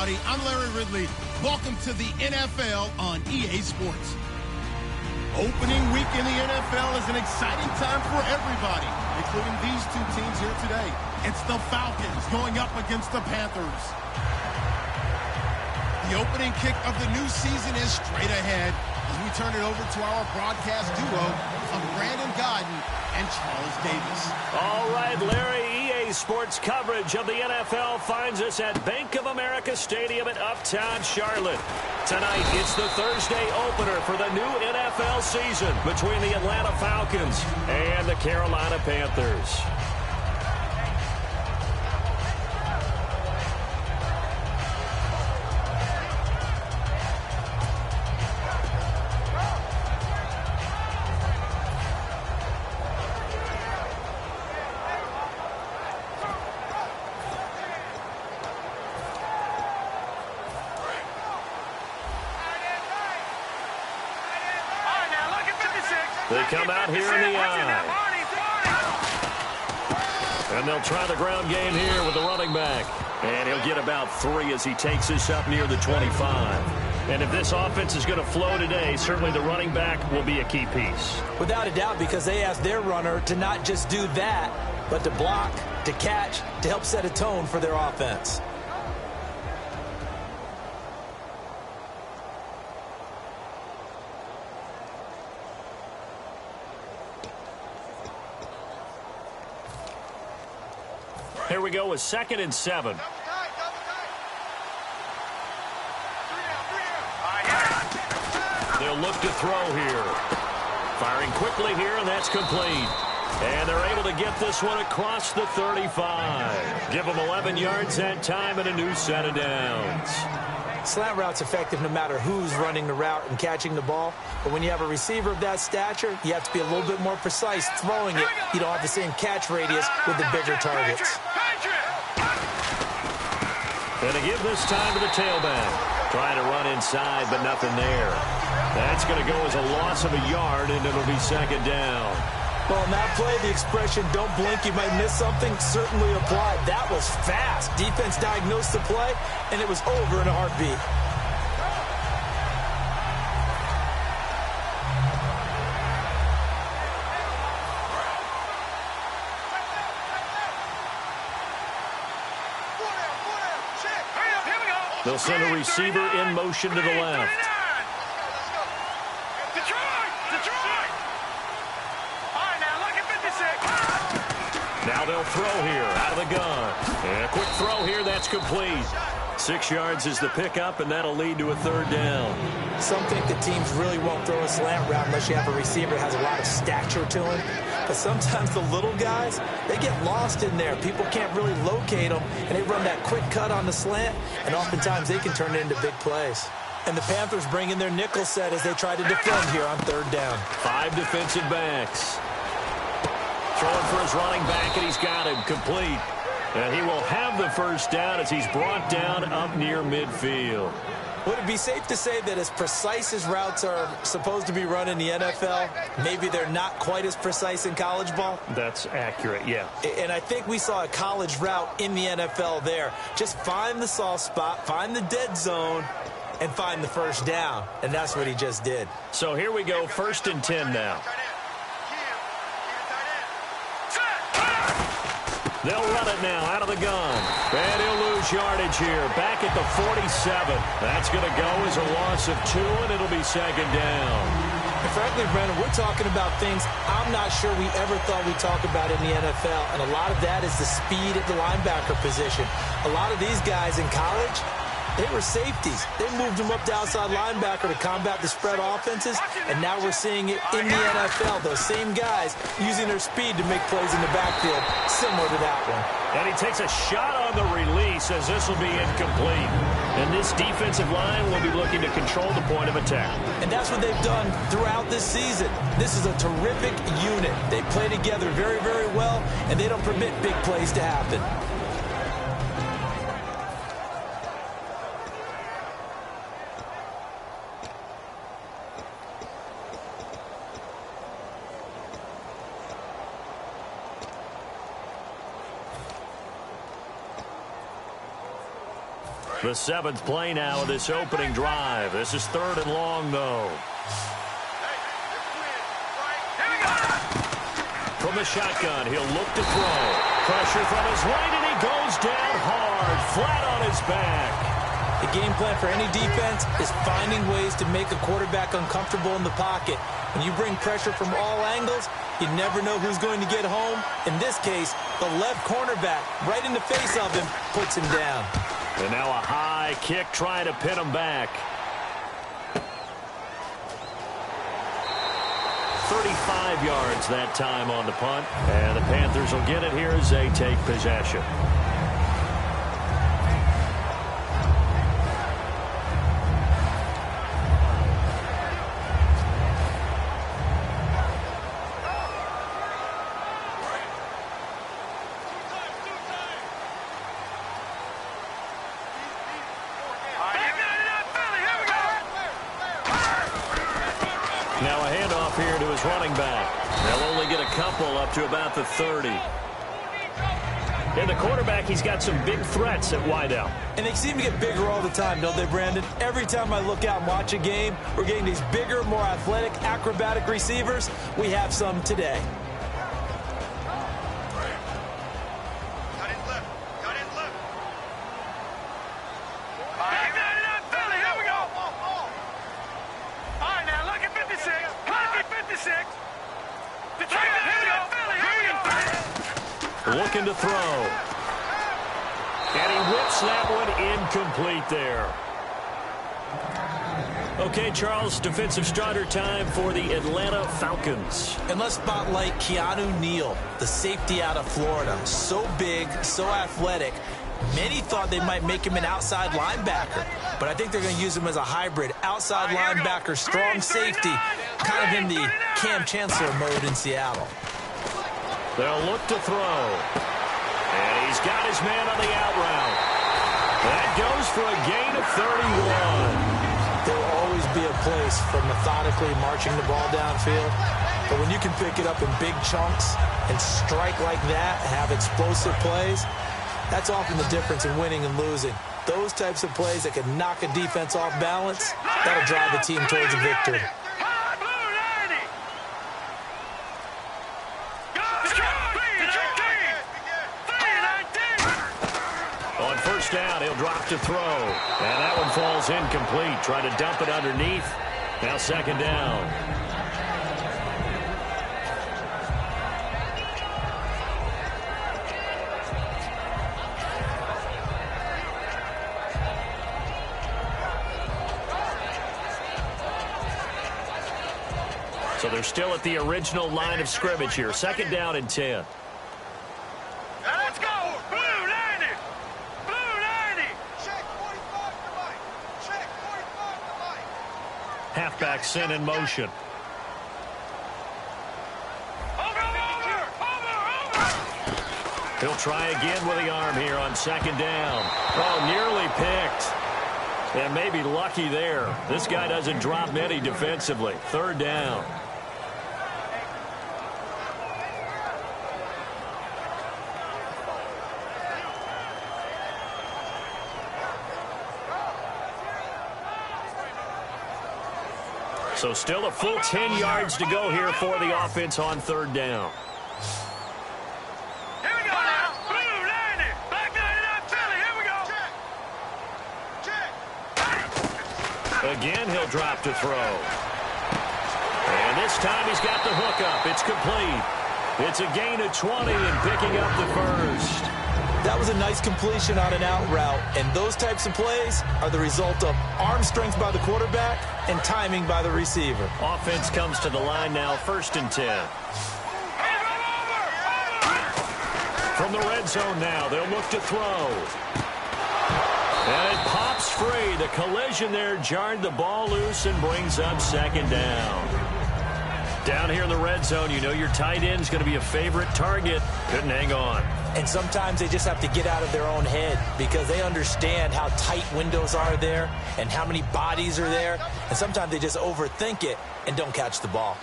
everybody. I'm Larry Ridley. Welcome to the NFL on EA Sports. Opening week in the NFL is an exciting time for everybody, including these two teams here today. It's the Falcons going up against the Panthers. The opening kick of the new season is straight ahead as we turn it over to our broadcast duo of Brandon Godden and Charles Davis. All right, Larry, EA Sports coverage of the NFL finds us at Bank of America Stadium in Uptown Charlotte. Tonight, it's the Thursday opener for the new NFL season between the Atlanta Falcons and the Carolina Panthers. They come out here in the eye. And they'll try the ground game here with the running back. And he'll get about 3 as he takes this up near the 25. And if this offense is going to flow today, certainly the running back will be a key piece. Without a doubt, because they asked their runner to not just do that, but to block, to catch, to help set a tone for their offense. Here we go with 2nd and 7. They'll look to throw here. Firing quickly here, and that's complete. And they're able to get this one across the 35. Give them 11 yards that time and a new set of downs. Slant route's effective no matter who's running the route and catching the ball. But when you have a receiver of that stature, you have to be a little bit more precise throwing it. You don't have the same catch radius with the bigger targets. And to give this time to the tailback. Trying to run inside, but nothing there. That's going to go as a loss of a yard, and it'll be 2nd down. Well, in that play, the expression, don't blink, you might miss something, certainly applied. That was fast. Defense diagnosed the play, and it was over in a heartbeat. They'll send a receiver in motion to the left. Now they'll throw here out of the gun. And a quick throw here, that's complete. 6 yards is the pickup, and that'll lead to a 3rd down. Some think the teams really won't throw a slant route unless you have a receiver that has a lot of stature to him. But sometimes the little guys, they get lost in there. People can't really locate them, and they run that quick cut on the slant, and oftentimes they can turn it into big plays. And the Panthers bring in their nickel set as they try to defend here on 3rd down. 5 defensive backs. Throwing for his running back, and he's got him complete. And he will have the 1st down as he's brought down up near midfield. Would it be safe to say that as precise as routes are supposed to be run in the NFL, maybe they're not quite as precise in college ball? That's accurate, yeah. And I think we saw a college route in the NFL there. Just find the soft spot, find the dead zone, and find the 1st down. And that's what he just did. So here we go, 1st and 10 now. They'll run it now out of the gun. And he'll lose yardage here. Back at the 47. That's going to go as a loss of 2, and it'll be 2nd down. And frankly, Brandon, we're talking about things I'm not sure we ever thought we'd talk about in the NFL. And a lot of that is the speed at the linebacker position. A lot of these guys in college, they were safeties. They moved them up to outside linebacker to combat the spread offenses, and now we're seeing it in the NFL. Those same guys using their speed to make plays in the backfield, similar to that one. And he takes a shot on the release as this will be incomplete. And this defensive line will be looking to control the point of attack. And that's what they've done throughout this season. This is a terrific unit. They play together very, very well, and they don't permit big plays to happen. The 7th play now of this opening drive. This is 3rd and long, though. From the shotgun, he'll look to throw. Pressure from his right, and he goes down hard, flat on his back. The game plan for any defense is finding ways to make a quarterback uncomfortable in the pocket. When you bring pressure from all angles, you never know who's going to get home. In this case, the left cornerback, right in the face of him, puts him down. And now a high kick trying to pin him back. 35 yards that time on the punt. And the Panthers will get it here as they take possession. Now a handoff here to his running back. They'll only get a couple up to about the 30. And the quarterback, he's got some big threats at wideout. And they seem to get bigger all the time, don't they, Brandon? Every time I look out and watch a game, we're getting these bigger, more athletic, acrobatic receivers. We have some today. Looking to throw. And he whips that one incomplete there. Okay, Charles, defensive starter time for the Atlanta Falcons. And let's spotlight Keanu Neal, the safety out of Florida. So big, so athletic. Many thought they might make him an outside linebacker, but I think they're going to use him as a hybrid. Outside linebacker, strong safety, kind of in the Cam Chancellor mode in Seattle. They'll look to throw. And he's got his man on the out route. That goes for a gain of 31. There will always be a place for methodically marching the ball downfield. But when you can pick it up in big chunks and strike like that, have explosive plays, that's often the difference in winning and losing. Those types of plays that can knock a defense off balance, that'll drive a team towards a victory. On first down, he'll drop to throw. And that one falls incomplete. Try to dump it underneath. Now 2nd down. So they're still at the original line of scrimmage here. 2nd down and 10. Let's go! Blue 90! Blue 90! Check 45 to Mike! Check 45 to Mike! Halfback sent in motion. Over! He'll try again with the arm here on 2nd down. Oh, nearly picked. And maybe lucky there. This guy doesn't drop many defensively. 3rd down. So still a full 10 yards to go here for the offense on 3rd down. Here we go now! Blue 90! Black 99 Philly! Here we go! Check! Again, he'll drop to throw. And this time he's got the hook up. It's complete. It's a gain of 20 and picking up the first. That was a nice completion on an out route, and those types of plays are the result of arm strength by the quarterback and timing by the receiver. Offense comes to the line now, 1st and 10. From the red zone now, they'll look to throw. And it pops free. The collision there jarred the ball loose and brings up 2nd down. Down here in the red zone, you know your tight end's going to be a favorite target. Couldn't hang on. And sometimes they just have to get out of their own head because they understand how tight windows are there and how many bodies are there. And sometimes they just overthink it and don't catch the ball.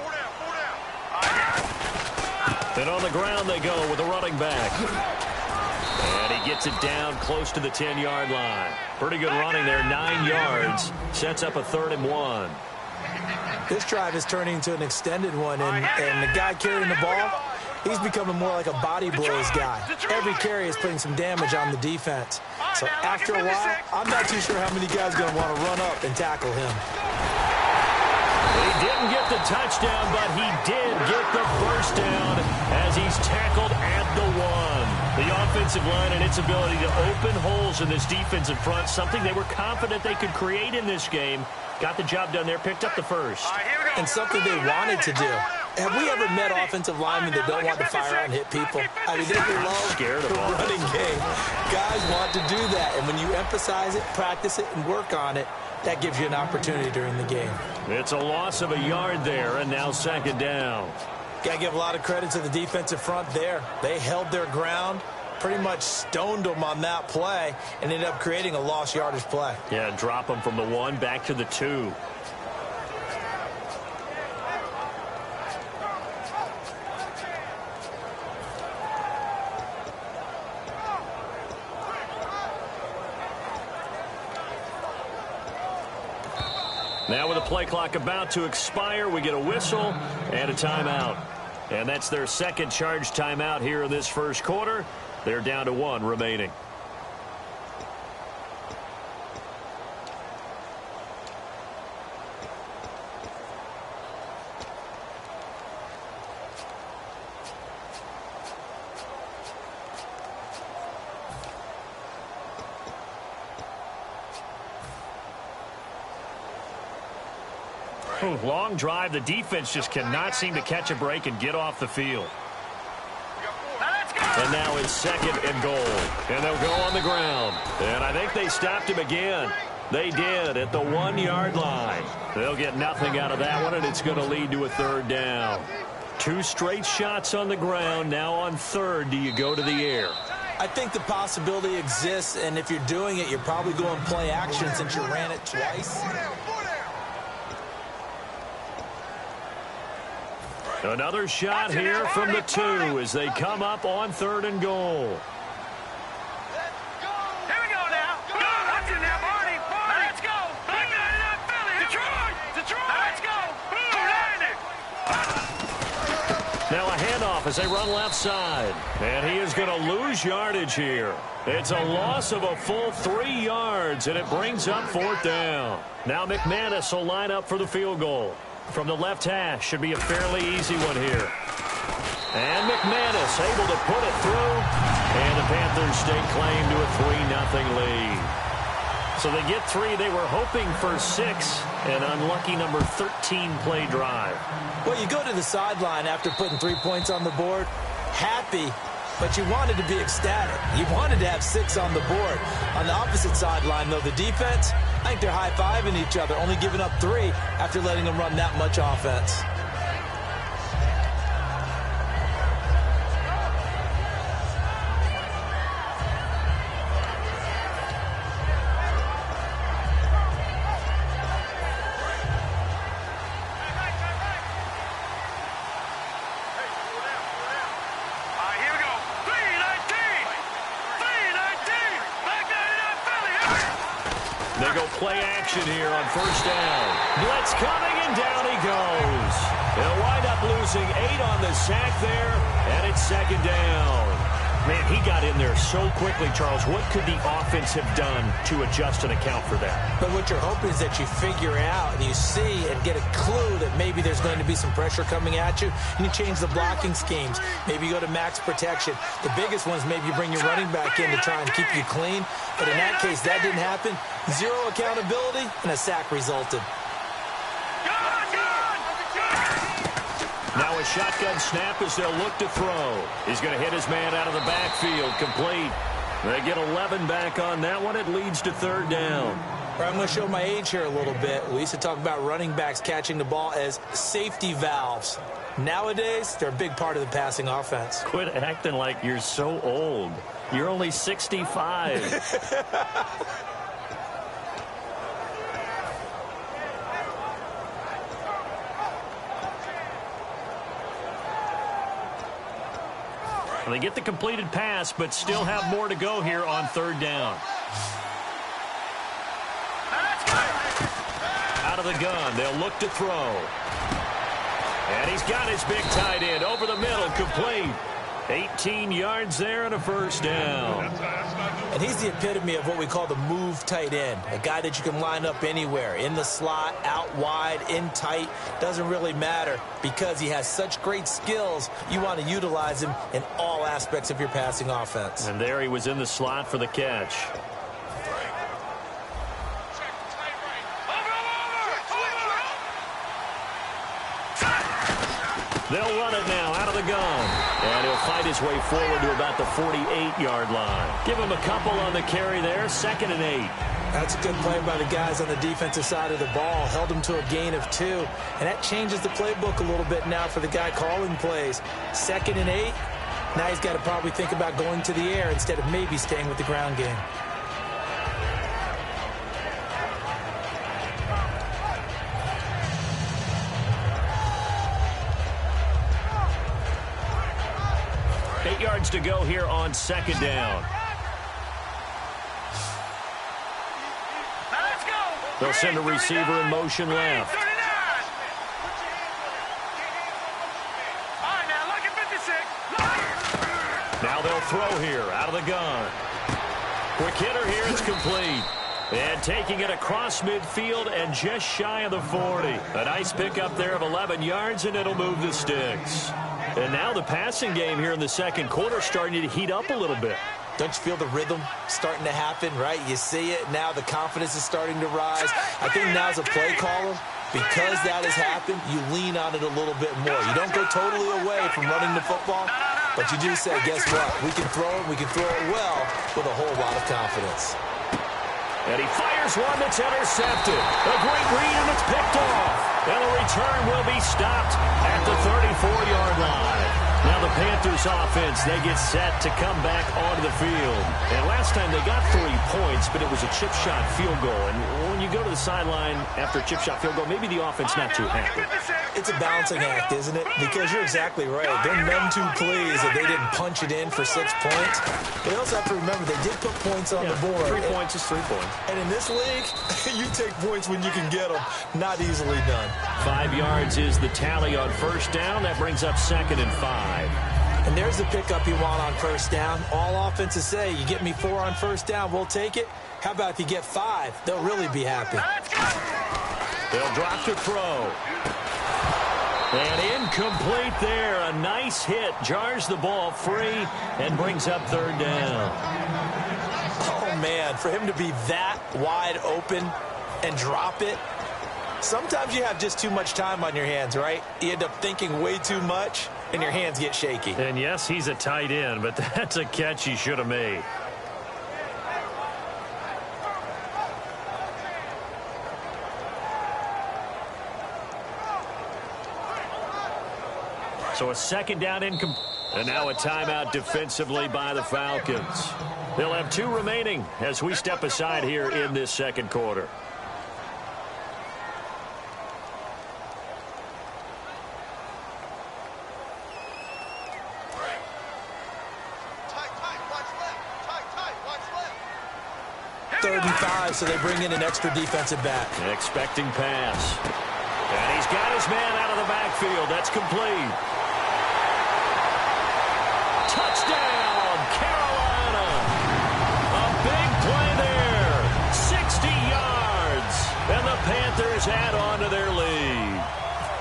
And on the ground they go with a running back. And he gets it down close to the 10-yard line. Pretty good running there, 9 yards. Sets up a 3rd and 1. This drive is turning into an extended one, and the guy carrying the ball, he's becoming more like a body blows guy. Every carry is putting some damage on the defense. So after a while, I'm not too sure how many guys are going to want to run up and tackle him. He didn't get the touchdown, but he did get the first down as he's tackled at the 1. The offensive line and its ability to open holes in this defensive front, something they were confident they could create in this game. Got the job done there, picked up the first. And something they wanted to do. Have we ever met offensive linemen that don't want to fire out and hit people? I mean, they love the running game. Guys want to do that, and when you emphasize it, practice it, and work on it, that gives you an opportunity during the game. It's a loss of a yard there, and now 2nd down. Got to give a lot of credit to the defensive front there. They held their ground, pretty much stoned them on that play, and ended up creating a lost yardage play. Yeah, drop them from the 1 back to the 2. Now with the play clock about to expire, we get a whistle and a timeout. And that's their 2nd charge timeout here in this 1st quarter. They're down to 1 remaining. Long drive. The defense just cannot seem to catch a break and get off the field. And now it's 2nd and goal. And they'll go on the ground. And I think they stopped him again. They did at the 1-yard line. They'll get nothing out of that one, and it's going to lead to a 3rd down. 2 straight shots on the ground. Now on 3rd, do you go to the air? I think the possibility exists, and if you're doing it, you're probably going play action since you ran it twice. Another shot here from the 2 as they come up on 3rd and goal. Here we go now. Watch it now, Barney. Let's go. Detroit. Let's go. Now a handoff as they run left side. And he is going to lose yardage here. It's a loss of a full 3 yards, and it brings up 4th down. Now McManus will line up for the field goal. From the left hash, should be a fairly easy one here. And McManus able to put it through. And the Panthers stake claim to a 3-0 lead. So they get 3. They were hoping for 6. An unlucky number 13 play drive. Well, you go to the sideline after putting 3 points on the board, happy, but you wanted to be ecstatic. You wanted to have 6 on the board. On the opposite sideline, though, the defense, I think they're high-fiving each other, only giving up 3 after letting them run that much offense. Play action here on 1st down. Blitz coming, and down he goes. They'll wind up losing 8 on the sack there, and it's 2nd down. Man, he got in there so quickly, Charles. What could the offense have done to adjust and account for that? But what you're hoping is that you figure out and you see and get a clue that maybe there's going to be some pressure coming at you, and you change the blocking schemes. Maybe you go to max protection. The biggest one is maybe you bring your running back in to try and keep you clean. But in that case, that didn't happen. 0 accountability, and a sack resulted. Now a shotgun snap as they'll look to throw. He's going to hit his man out of the backfield, complete. They get 11 back on that one. It leads to 3rd down. I'm going to show my age here a little bit. We used to talk about running backs catching the ball as safety valves. Nowadays, they're a big part of the passing offense. Quit acting like you're so old. You're only 65. Well, they get the completed pass, but still have more to go here on third down. Out of the gun, they'll look to throw. And he's got his big tight end over the middle, complete. 18 yards there and a first down. And he's the epitome of what we call the move tight end, a guy that you can line up anywhere, in the slot, out wide, in tight, doesn't really matter because he has such great skills. You want to utilize him in all aspects of your passing offense. And there he was in the slot for the catch. They'll run it now out of the gun. And he'll fight his way forward to about the 48-yard line. Give him a couple on the carry there, 2nd and 8. That's a good play by the guys on the defensive side of the ball. Held him to a gain of 2. And that changes the playbook a little bit now for the guy calling plays. 2nd and 8. Now he's got to probably think about going to the air instead of maybe staying with the ground game. Yards to go here on 2nd down. They'll send a receiver in motion left. Now they'll throw here out of the gun. Quick hitter here, it's complete. And taking it across midfield and just shy of the 40. A nice pickup there of 11 yards, and it'll move the sticks. And now the passing game here in the second quarter starting to heat up a little bit. Don't you feel the rhythm starting to happen, right? You see it. Now the confidence is starting to rise. I think now's a play caller. Because that has happened, you lean on it a little bit more. You don't go totally away from running the football, but you do say, guess what? We can throw it. We can throw it well with a whole lot of confidence. And he fires one that's intercepted. A great read, and it's picked off. And the return will be stopped at the 34-yard line. Now the Panthers offense, they get set to come back onto the field. And last time they got 3 points, but it was a chip shot field goal. And when you go to the sideline after a chip shot field goal, maybe the offense not too happy. It's a balancing act, isn't it? Because you're exactly right. They're none too pleased that they didn't punch it in for 6 points. But they also have to remember they did put points on the board. 3 points is 3 points. And in this league, you take points when you can get them. Not easily done. 5 yards is the tally on first down. That brings up 2nd and 5. And there's the pickup you want on first down. All offenses say, you get me 4 on first down, we'll take it. How about if you get 5? They'll really be happy. They'll drop to throw. And incomplete there. A nice hit. Jars the ball free and brings up 3rd down. Oh, man, for him to be that wide open and drop it. Sometimes you have just too much time on your hands, right? You end up thinking way too much, and your hands get shaky. And yes, he's a tight end, but that's a catch he should have made. So a 2nd down incomplete. And now a timeout defensively by the Falcons. They'll have 2 remaining as we step aside here in this second quarter. Third and 5, so they bring in an extra defensive back. Expecting pass. And he's got his man out of the backfield. That's complete. Touchdown, Carolina. A big play there. 60 yards. And the Panthers add on to their lead.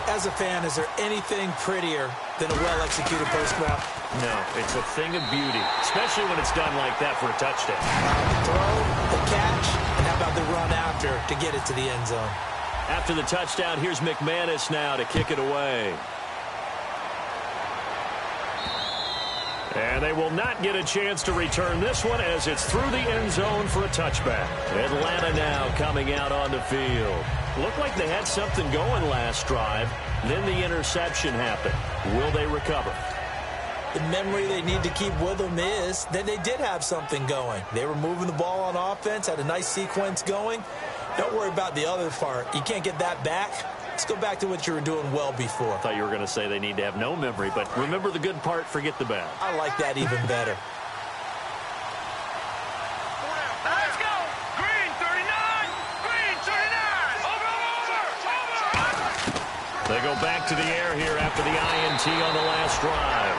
As a fan, is there anything prettier than a well-executed post route? No, it's a thing of beauty, especially when it's done like that for a touchdown. The throw, the catch, and how about the run after to get it to the end zone? After the touchdown, here's McManus now to kick it away. And they will not get a chance to return this one as it's through the end zone for a touchback. Atlanta now coming out on the field. Looked like they had something going last drive. Then the interception happened. Will they recover? The memory they need to keep with them is that they did have something going. They were moving the ball on offense, had a nice sequence going. Don't worry about the other part. You can't get that back. Let's go back to what you were doing well before. I thought you were going to say they need to have no memory, but remember the good part, forget the bad. I like that even better. Let's go. Green 39. Green 39. Over. They go back to the air here after the INT on the last drive.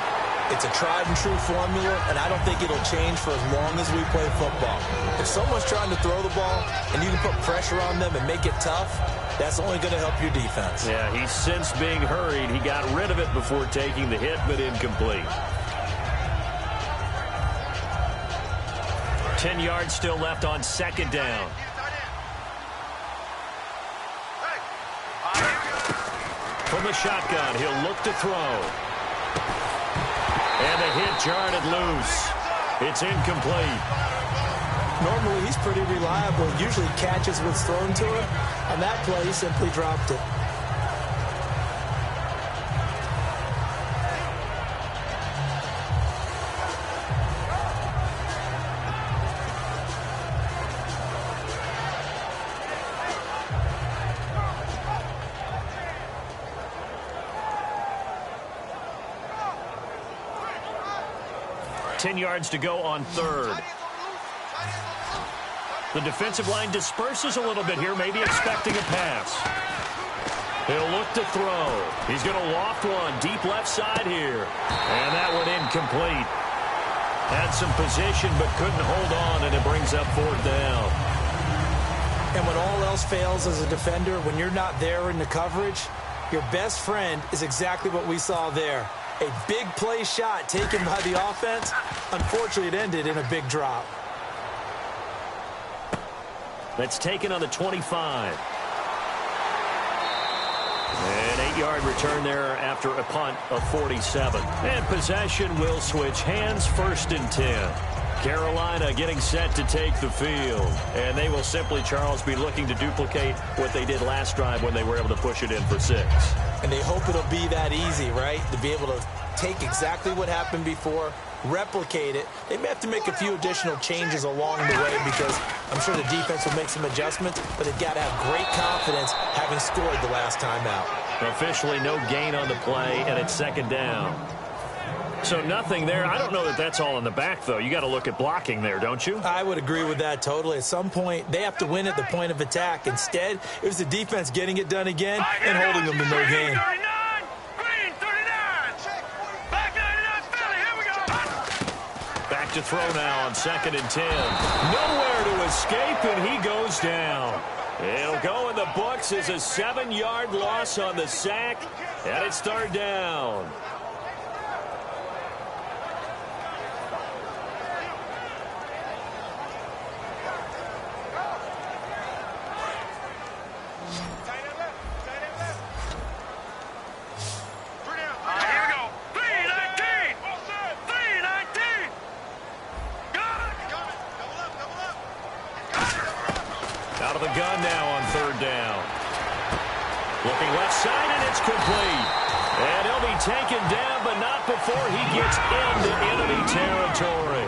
It's a tried-and-true formula, and I don't think it'll change for as long as we play football. If someone's trying to throw the ball and you can put pressure on them and make it tough, that's only going to help your defense. Yeah, he's since being hurried. He got rid of it before taking the hit, but incomplete. 10 yards still left on second down. From the shotgun, he'll look to throw. And the hit jarred it loose. It's incomplete. Normally, he's pretty reliable. Usually catches what's thrown to him. On that play, he simply dropped it. Yards to go on third. The defensive line disperses a little bit here, maybe expecting a pass. He'll look to throw. He's going to loft one deep left side here. And that one incomplete. Had some position but couldn't hold on, and it brings up fourth down. And when all else fails as a defender, when you're not there in the coverage, your best friend is exactly what we saw there. A big play shot taken by the offense. Unfortunately, it ended in a big drop. That's taken on the 25. An 8-yard return there after a punt of 47. And possession will switch hands, 1st and 10. Carolina getting set to take the field. And they will simply, Charles, be looking to duplicate what they did last drive when they were able to push it in for 6. And they hope it'll be that easy, right? To be able to take exactly what happened before, replicate it. They may have to make a few additional changes along the way because I'm sure the defense will make some adjustments, but they've got to have great confidence having scored the last time out. Officially no gain on the play, and it's second down. So nothing there. I don't know that that's all in the back, though. You got to look at blocking there, don't you? I would agree with that totally. At some point, they have to win at the point of attack. Instead, it was the defense getting it done again and holding them to no gain. Green 39. Back 99 Philly. Here we go. Back to throw now on 2nd and 10. Nowhere to escape, and he goes down. It'll go in the books as a 7-yard loss on the sack, and it's 3rd down. Out of the gun now on 3rd down. Looking left side, and it's complete. And he'll be taken down, but not before he gets into enemy territory.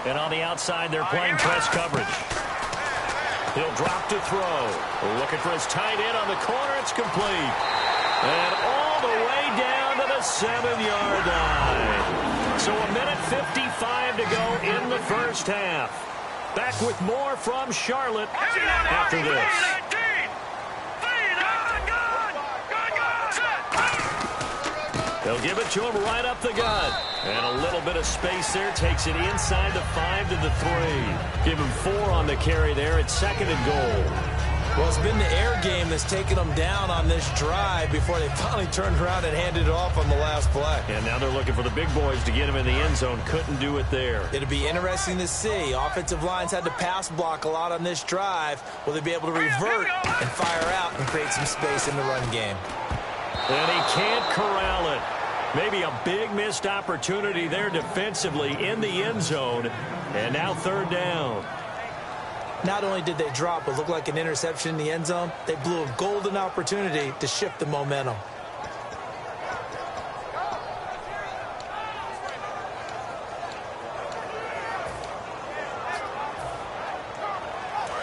And on the outside, they're playing press coverage. He'll drop to throw. Looking for his tight end on the corner. It's complete. And all the way down to the 7-yard line. So 1:55 to go in the first half. Back with more from Charlotte after this. They'll give it to him right up the gut. And a little bit of space there. Takes it inside the 5 to the 3. Give him 4 on the carry there. It's 2nd and goal. Well, it's been the air game that's taken them down on this drive before they finally turned around and handed it off on the last play. And now they're looking for the big boys to get him in the end zone. Couldn't do it there. It'll be interesting to see. Offensive lines had to pass block a lot on this drive. Will they be able to revert and fire out and create some space in the run game? And he can't corral it. Maybe a big missed opportunity there defensively in the end zone. And now 3rd down. Not only did they drop what looked like an interception in the end zone, they blew a golden opportunity to shift the momentum.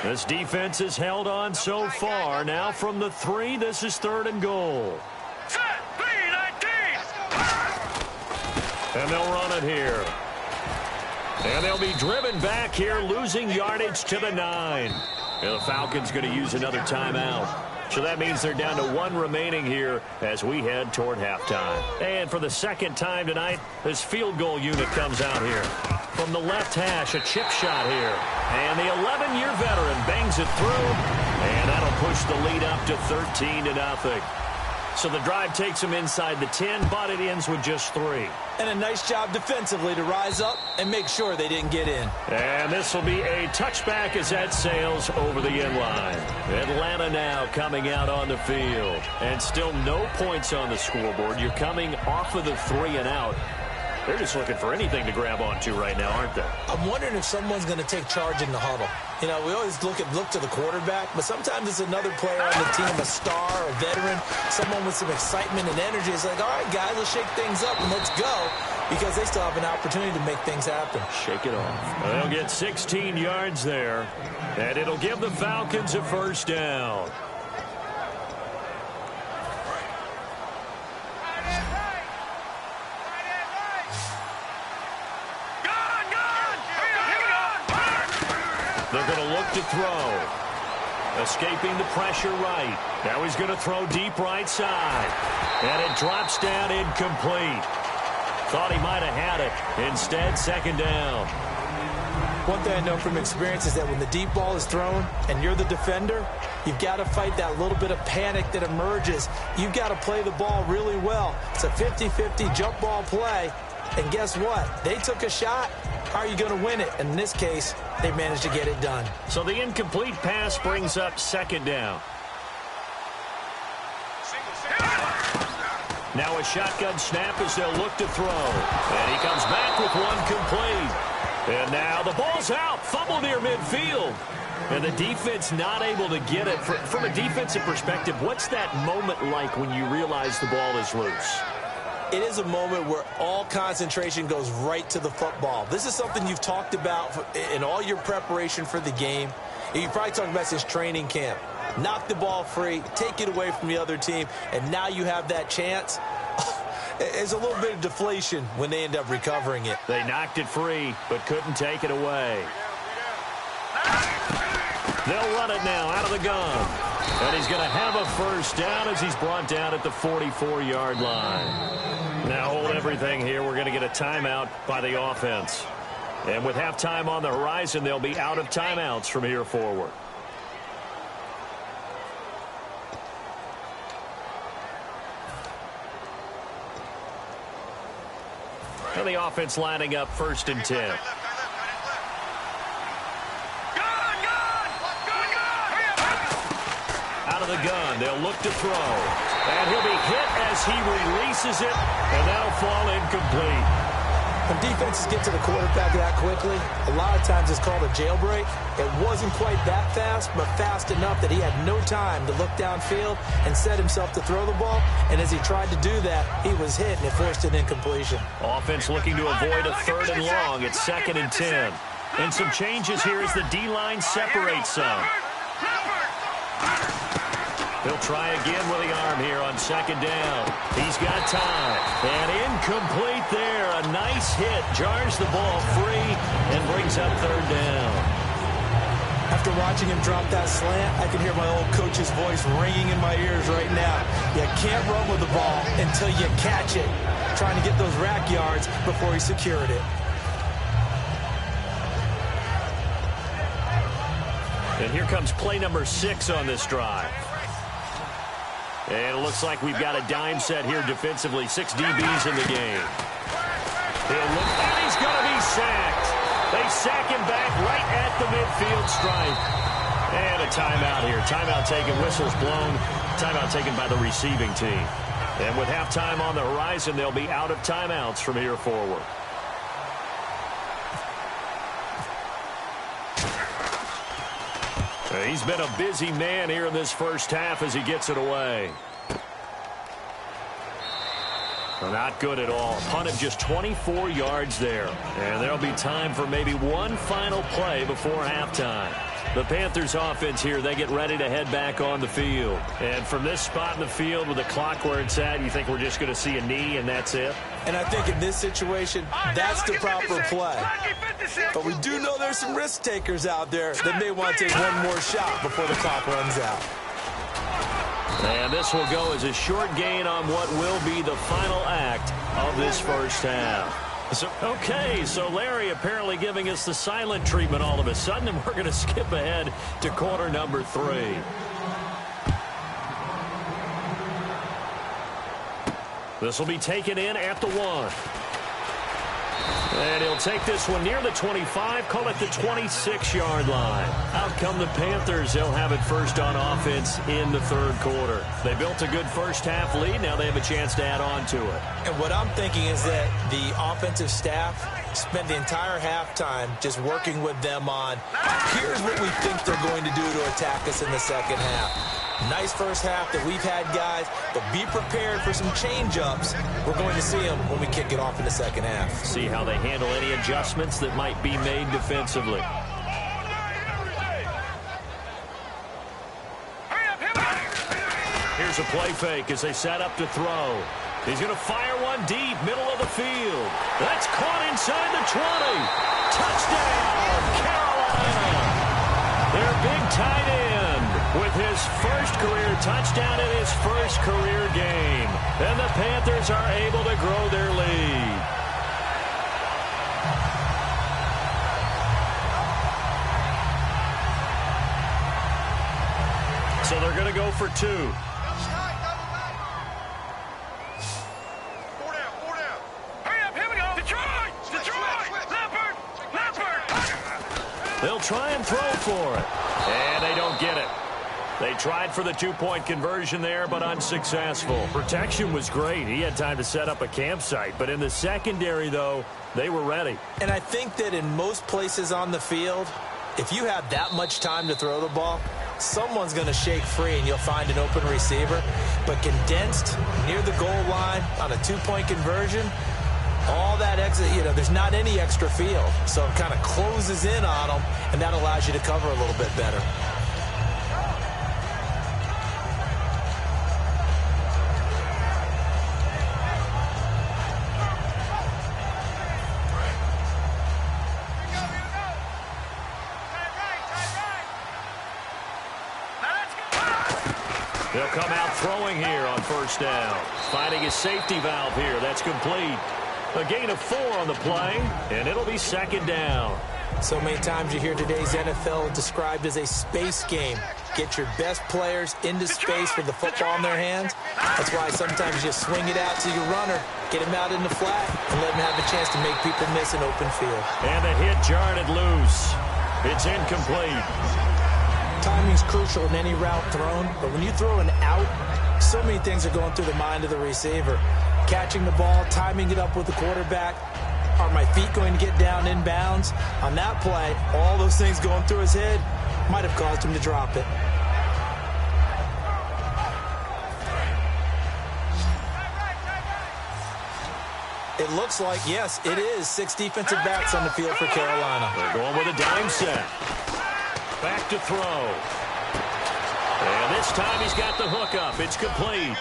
This defense has held on so far. Now from the 3, this is 3rd and goal. Set, B19. And they'll run it here. And they'll be driven back here, losing yardage to the 9. And the Falcons going to use another timeout. So that means they're down to 1 remaining here as we head toward halftime. And for the second time tonight, this field goal unit comes out here. From the left hash, a chip shot here. And the 11-year veteran bangs it through. And that'll push the lead up to 13-0. So the drive takes them inside the 10, but it ends with just 3. And a nice job defensively to rise up and make sure they didn't get in. And this will be a touchback as that sails over the end line. Atlanta now coming out on the field. And still no points on the scoreboard. You're coming off of the 3 and out. They're just looking for anything to grab onto right now, aren't they? I'm wondering if someone's going to take charge in the huddle. You know, we always look to the quarterback, but sometimes it's another player on the team, a star, a veteran, someone with some excitement and energy. It's like, all right, guys, let's shake things up and let's go, because they still have an opportunity to make things happen. Shake it off. They'll get 16 yards there, and it'll give the Falcons a first down. They're going to look to throw. Escaping the pressure right. Now he's going to throw deep right side. And it drops down incomplete. Thought he might have had it. Instead, second down. One thing I know from experience is that when the deep ball is thrown and you're the defender, you've got to fight that little bit of panic that emerges. You've got to play the ball really well. It's a 50-50 jump ball play. And guess what? They took a shot. How are you going to win it? And in this case, they managed to get it done. So the incomplete pass brings up second down. Now a shotgun snap as they'll look to throw. And he comes back with one complete. And now the ball's out. Fumble near midfield. And the defense not able to get it. From a defensive perspective, what's that moment like when you realize the ball is loose? It is a moment where all concentration goes right to the football. This is something you've talked about in all your preparation for the game. You probably talked about since training camp. Knock the ball free, take it away from the other team, and now you have that chance. It's a little bit of deflation when they end up recovering it. They knocked it free, but couldn't take it away. They'll run it now out of the gun. And he's going to have a first down as he's brought down at the 44-yard line. Now hold everything here. We're going to get a timeout by the offense. And with halftime on the horizon, they'll be out of timeouts from here forward. And the offense lining up 1st and 10. Out of the gun, they'll look to throw. And he'll be hit as he releases it, and that'll fall incomplete. When defenses get to the quarterback that quickly, a lot of times it's called a jailbreak. It wasn't quite that fast, but fast enough that he had no time to look downfield and set himself to throw the ball. And as he tried to do that, he was hit, and it forced an incompletion. Offense looking to avoid a 3rd and long. It's 2nd and 10. And some changes here as the D-line separates some. He'll try again with the arm here on 2nd down. He's got time. And incomplete there. A nice hit. Jars the ball free and brings up 3rd down. After watching him drop that slant, I can hear my old coach's voice ringing in my ears right now. You can't run with the ball until you catch it. Trying to get those rack yards before he secured it. And here comes play number 6 on this drive. And it looks like we've got a dime set here defensively. 6 DBs in the game. He'll look, and he's going to be sacked. They sack him back right at the midfield stripe. And a timeout here. Timeout taken, whistles blown. Timeout taken by the receiving team. And with halftime on the horizon, they'll be out of timeouts from here forward. He's been a busy man here in this first half as he gets it away. Not good at all. Punt of just 24 yards there. And there'll be time for maybe one final play before halftime. The Panthers offense here, they get ready to head back on the field. And from this spot in the field with the clock where it's at, you think we're just going to see a knee and that's it? And I think in this situation, that's the proper play. But we do know there's some risk takers out there that may want to take one more shot before the clock runs out. And this will go as a short gain on what will be the final act of this first half. So Larry apparently giving us the silent treatment all of a sudden, and we're going to skip ahead to quarter number 3. This will be taken in at the 1. And he'll take this one near the 25, call it the 26-yard line. Out come the Panthers. They'll have it first on offense in the third quarter. They built a good first half lead. Now they have a chance to add on to it. And what I'm thinking is that the offensive staff spent the entire halftime just working with them on, here's what we think they're going to do to attack us in the second half. Nice first half that we've had, guys, but be prepared for some change-ups. We're going to see them when we kick it off in the second half. See how they handle any adjustments that might be made defensively. Here's a play fake as they set up to throw. He's going to fire one deep, middle of the field. That's caught inside the 20. Touchdown, Carolina. Their big tight end with his first career touchdown in his first career game. And the Panthers are able to grow their lead. So they're going to go for 2. They'll try and throw for it. And they don't get it. They tried for the 2-point conversion there, but unsuccessful. Protection was great. He had time to set up a campsite. But in the secondary, though, they were ready. And I think that in most places on the field, if you have that much time to throw the ball, someone's going to shake free and you'll find an open receiver. But condensed near the goal line on a 2-point conversion, all that exit, there's not any extra field. So it kind of closes in on them, and that allows you to cover a little bit better. They'll come out throwing here on first down. Finding a safety valve here. That's complete. A gain of 4 on the play, and it'll be second down. So many times you hear today's NFL described as a space game. Get your best players into space with the football in their hands. That's why sometimes you just swing it out to your runner, get him out in the flat, and let him have a chance to make people miss an open field. And the hit jarred it loose. It's incomplete. Timing's crucial in any route thrown, but when you throw an out, so many things are going through the mind of the receiver. Catching the ball, timing it up with the quarterback. Are my feet going to get down in bounds? On that play, all those things going through his head might have caused him to drop it. It looks like, yes, it is 6 defensive backs on the field for Carolina. They're going with a dime set. Back to throw. And this time he's got the hook up. It's complete.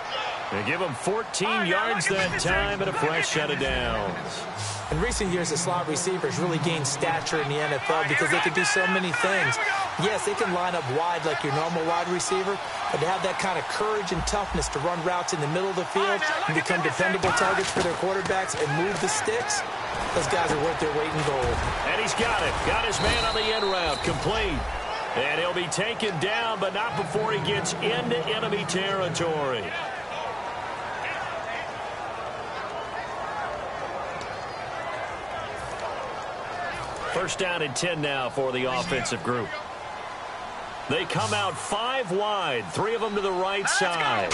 They give him 14 yards that time and a fresh set of downs. In recent years, the slot receivers really gained stature in the NFL because they can do so many things. Yes, they can line up wide like your normal wide receiver, but to have that kind of courage and toughness to run routes in the middle of the field and become dependable targets for their quarterbacks and move the sticks, those guys are worth their weight in gold. And he's got it. Got his man on the end route. Complete. And he'll be taken down, but not before he gets into enemy territory. First down and 10 now for the offensive group. They come out 5 wide, 3 of them to the right side.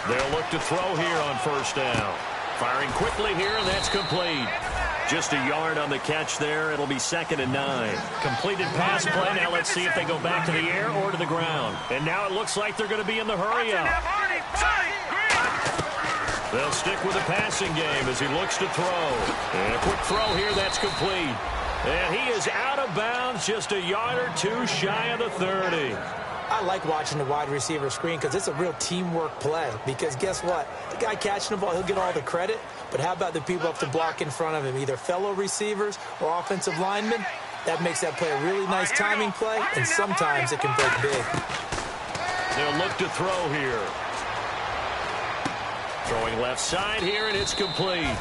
They'll look to throw here on first down. Firing quickly here, and that's complete. Just a yard on the catch there. It'll be second and 9. Completed pass play. Now let's see if they go back to the air or to the ground. And now it looks like they're going to be in the hurry up. They'll stick with the passing game as he looks to throw. And a quick throw here, that's complete. And he is out of of bounds, just a yard or two shy of the 30. I like watching the wide receiver screen because it's a real teamwork play. Because guess what? The guy catching the ball, he'll get all the credit. But how about the people up to block in front of him, either fellow receivers or offensive linemen? That makes that play a really nice timing play, and sometimes it can break big. They'll look to throw here. Throwing left side here, and it's complete.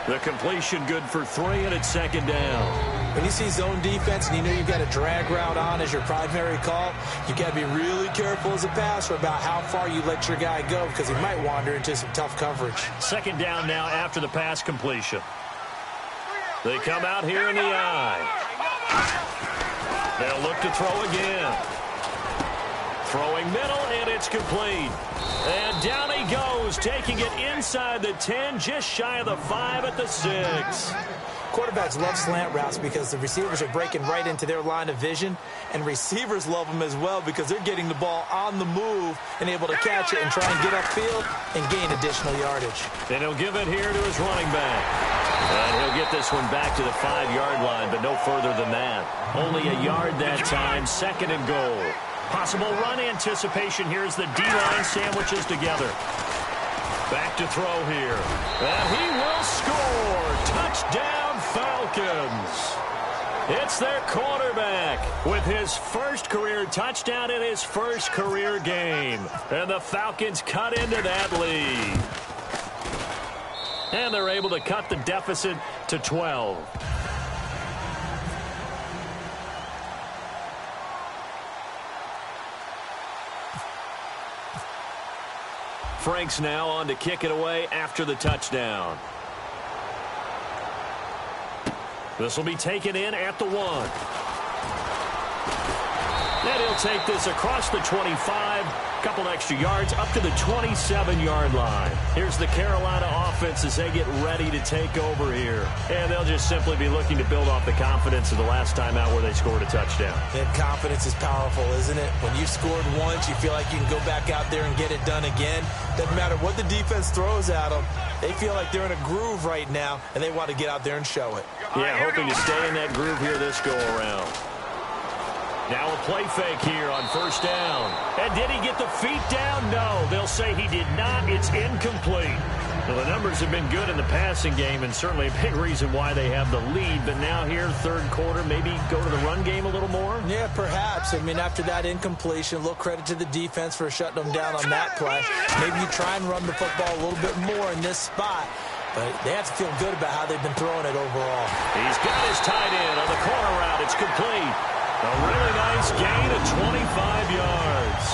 The completion good for 3, and it's second down. When you see zone defense and you know you've got a drag route on as your primary call, you've got to be really careful as a passer about how far you let your guy go because he might wander into some tough coverage. Second down now after the pass completion. They come out here in the eye. They'll look to throw again. Throwing middle, and it's complete. And down he goes, taking it inside the 10, just shy of the 5 at the 6. Quarterbacks love slant routes because the receivers are breaking right into their line of vision, and receivers love them as well because they're getting the ball on the move and able to catch it and try and get upfield and gain additional yardage. And he'll give it here to his running back. And he'll get this one back to the 5-yard line, but no further than that. Only a yard that time, second and goal. Possible run anticipation here as the D-line sandwiches together. Back to throw here. And he will score. Touchdown, Falcons. It's their quarterback with his first career touchdown in his first career game. And the Falcons cut into that lead. And they're able to cut the deficit to 12. Franks now on to kick it away after the touchdown. This will be taken in at the 1. And he'll take this across the 25. Couple extra yards up to the 27-yard line. Here's the Carolina offense as they get ready to take over here. And they'll just simply be looking to build off the confidence of the last time out where they scored a touchdown. And confidence is powerful, isn't it? When you scored once, you feel like you can go back out there and get it done again. Doesn't matter what the defense throws at them. They feel like they're in a groove right now, and they want to get out there and show it. Yeah, hoping to stay in that groove here this go-around. Now a play fake here on first down. And did he get the feet down? No, they'll say he did not. It's incomplete. Well, the numbers have been good in the passing game and certainly a big reason why they have the lead. But now here, third quarter, maybe go to the run game a little more? Yeah, perhaps. I mean, after that incompletion, a little credit to the defense for shutting them down on that play. Maybe you try and run the football a little bit more in this spot. But they have to feel good about how they've been throwing it overall. He's got his tight end on the corner route. It's complete. A really nice gain of 25 yards.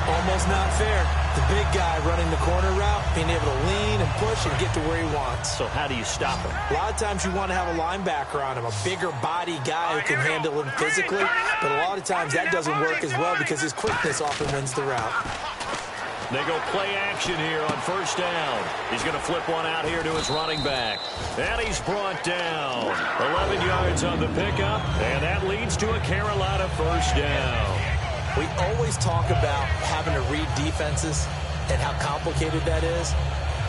Almost not fair. The big guy running the corner route, being able to lean and push and get to where he wants. So how do you stop him? A lot of times you want to have a linebacker on him, a bigger body guy who can handle him physically. But a lot of times that doesn't work as well because his quickness often wins the route. They go play action here on first down. He's going to flip one out here to his running back. And he's brought down. 11 yards on the pickup, and that leads to a Carolina first down. We always talk about having to read defenses and how complicated that is.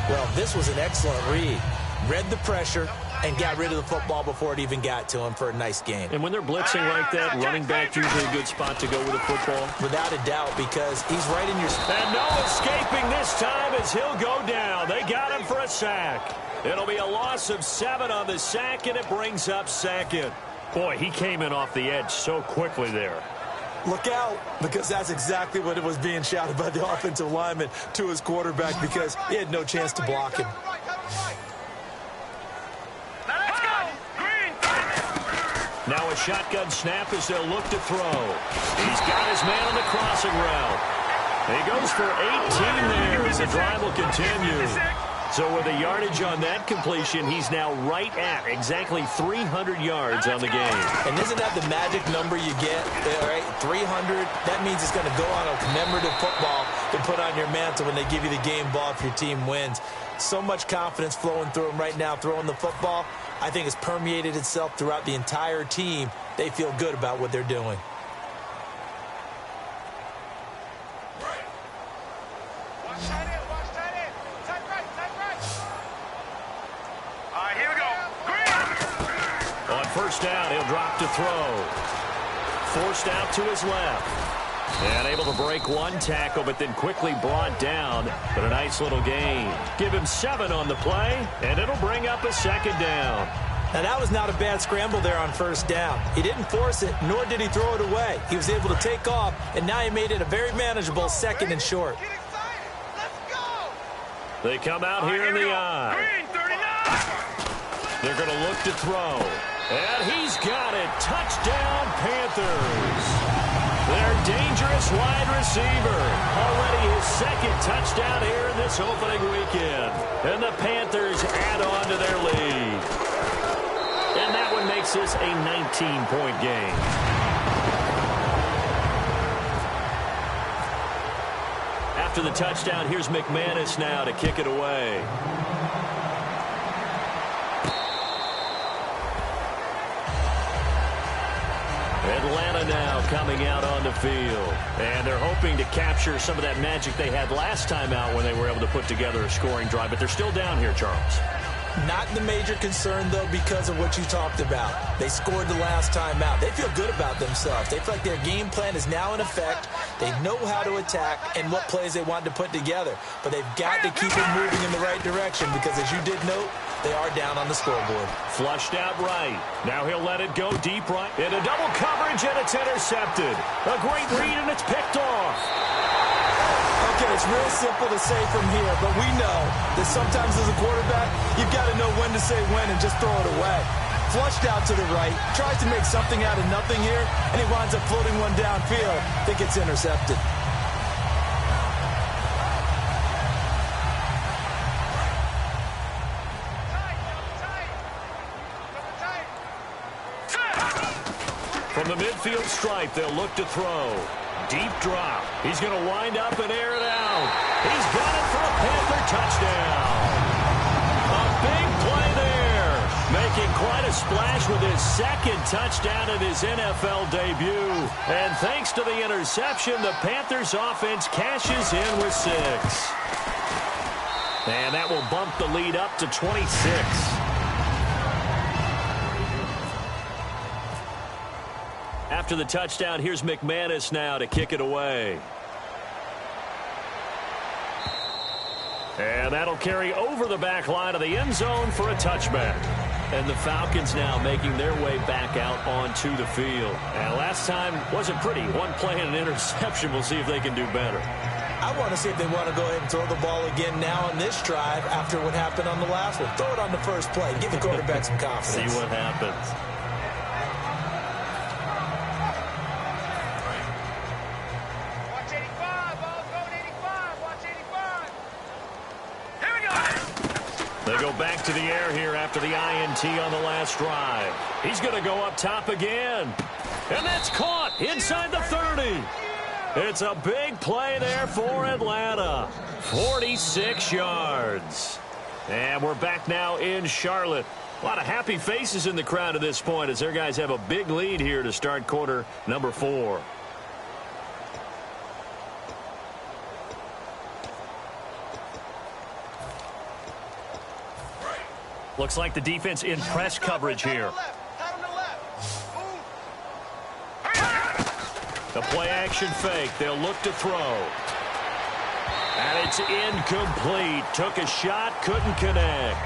Well, this was an excellent read. Read the pressure and got rid of the football before it even got to him for a nice gain. And when they're blitzing like that, running back usually a good spot to go with the football? Without a doubt, because he's right in your... And no escaping this time as he'll go down. They got him for a sack. It'll be a loss of 7 on the sack, and it brings up second. Boy, he came in off the edge so quickly there. Look out, because that's exactly what it was being shouted by the offensive lineman to his quarterback because he had no chance to block him. Now a shotgun snap as they'll look to throw. He's got his man on the crossing route. He goes for 18 there as the drive will continue. So with the yardage on that completion, he's now right at exactly 300 yards on the game. And isn't that the magic number you get, right? 300, that means it's going to go on a commemorative football to put on your mantle when they give you the game ball if your team wins. So much confidence flowing through him right now, throwing the football. I think it's permeated itself throughout the entire team. They feel good about what they're doing. first down. He'll drop to throw. Forced out to his left. And able to break one tackle, but then quickly brought down. But a nice little gain. Give him 7 on the play, and it'll bring up a second down. Now, that was not a bad scramble there on first down. He didn't force it, nor did he throw it away. He was able to take off, and now he made it a very manageable 2nd and short. Get excited. Let's go. They come out here in the eye. Green 39. They're going to look to throw. And he's got it. Touchdown, Panthers. Their dangerous wide receiver. Already his 2nd touchdown here in this opening weekend. And the Panthers add on to their lead. And that one makes this a 19-point game. After the touchdown, here's McManus now to kick it away. Atlanta now coming out on the field. And they're hoping to capture some of that magic they had last time out when they were able to put together a scoring drive. But they're still down here, Charles. Not the major concern, though, because of what you talked about. They scored the last time out. They feel good about themselves. They feel like their game plan is now in effect. They know how to attack and what plays they want to put together. But they've got to keep it moving in the right direction because, as you did note, they are down on the scoreboard. Flushed out right. Now he'll let it go deep right. Into double coverage, and it's intercepted. A great read, and it's picked off. Okay, it's real simple to say from here, but we know that sometimes as a quarterback, you've got to know when to say when and just throw it away. Flushed out to the right, tries to make something out of nothing here, and he winds up floating one downfield that gets intercepted. From the midfield stripe, they'll look to throw. Deep drop. He's going to wind up and air it out. He's got it for a Panther touchdown. A big play there. Making quite a splash with his 2nd touchdown in his NFL debut. And thanks to the interception, the Panthers offense cashes in with 6. And that will bump the lead up to 26. After the touchdown, here's McManus now to kick it away. And that'll carry over the back line of the end zone for a touchback. And the Falcons now making their way back out onto the field. And last time wasn't pretty. One play and an interception. We'll see if they can do better. I want to see if they want to go ahead and throw the ball again now on this drive after what happened on the last one. Throw it on the first play. Give the quarterback some confidence. See what happens. They go back to the air here after the INT on the last drive. He's going to go up top again. And that's caught inside the 30. It's a big play there for Atlanta. 46 yards. And we're back now in Charlotte. A lot of happy faces in the crowd at this point as their guys have a big lead here to start quarter number 4. Looks like the defense in press coverage here. The play action fake. They'll look to throw. And it's incomplete. Took a shot, couldn't connect.